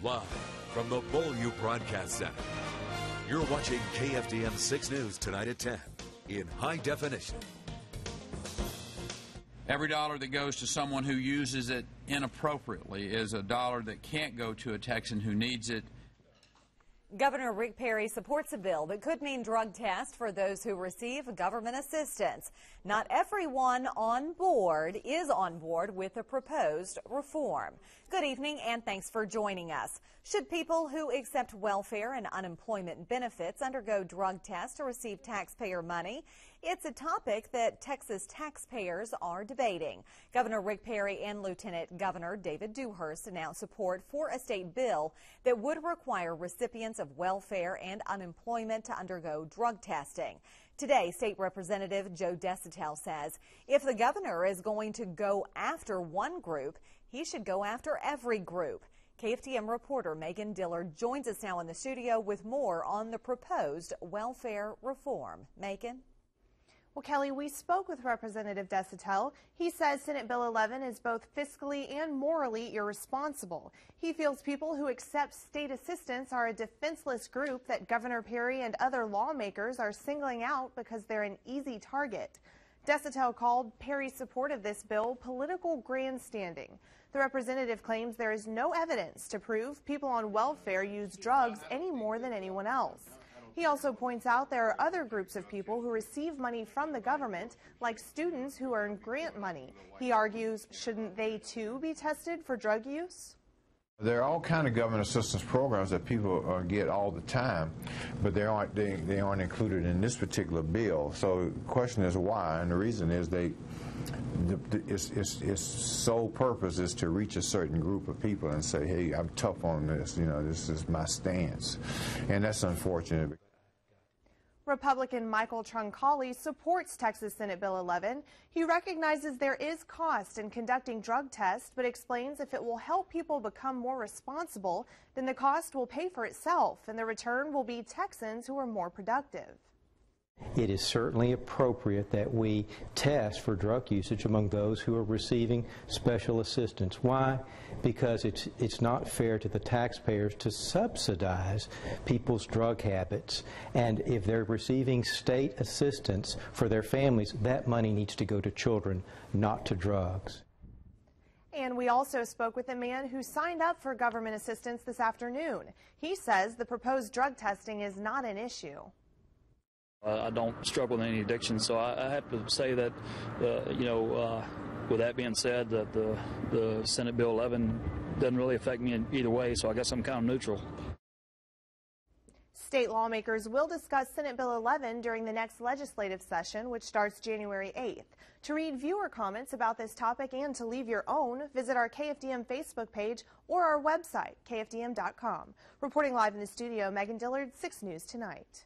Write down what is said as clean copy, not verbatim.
Live from the Beaulieu Broadcast Center, you're watching KFDM 6 News tonight at 10 in high definition. Every dollar that goes to someone who uses it inappropriately is a dollar that can't go to a Texan who needs it. Governor Rick Perry supports a bill that could mean drug tests for those who receive government assistance. Not everyone on board is on board with the proposed reform. Good evening and thanks for joining us. Should people who accept welfare and unemployment benefits undergo drug tests to receive taxpayer money? It's a topic that Texas taxpayers are debating. Governor Rick Perry and Lieutenant Governor David Dewhurst announced support for a state bill that would require recipients of welfare and unemployment to undergo drug testing. Today, State Representative Joe Deshotel says if the governor is going to go after one group, he should go after every group. KFDM reporter Megan Dillard joins us now in the studio with more on the proposed welfare reform. Megan? Well, Kelly, we spoke with Representative Deshotel. He says Senate Bill 11 is both fiscally and morally irresponsible. He feels people who accept state assistance are a defenseless group that Governor Perry and other lawmakers are singling out because they're an easy target. Deshotel called Perry's support of this bill political grandstanding. The representative claims there is no evidence to prove people on welfare use drugs any more than anyone else. He also points out there are other groups of people who receive money from the government, like students who earn grant money. He argues, shouldn't they too be tested for drug use? There are all kinds of government assistance programs that people get all the time, but they aren't included in this particular bill. So the question is why, and the reason is its sole purpose is to reach a certain group of people and say, hey, I'm tough on this, you know, this is my stance, and that's unfortunate. Republican Michael Troncalli supports Texas Senate Bill 11. He recognizes there is cost in conducting drug tests, but explains if it will help people become more responsible, then the cost will pay for itself, and the return will be Texans who are more productive. It is certainly appropriate that we test for drug usage among those who are receiving special assistance. Why? Because it's not fair to the taxpayers to subsidize people's drug habits. And if they're receiving state assistance for their families, that money needs to go to children, not to drugs. And we also spoke with a man who signed up for government assistance this afternoon. He says the proposed drug testing is not an issue. I don't struggle with any addiction, so I have to say that, with that being said, that the Senate Bill 11 doesn't really affect me in either way, so I guess I'm kind of neutral. State lawmakers will discuss Senate Bill 11 during the next legislative session, which starts January 8th. To read viewer comments about this topic and to leave your own, visit our KFDM Facebook page or our website, kfdm.com. Reporting live in the studio, Megan Dillard, 6 News Tonight.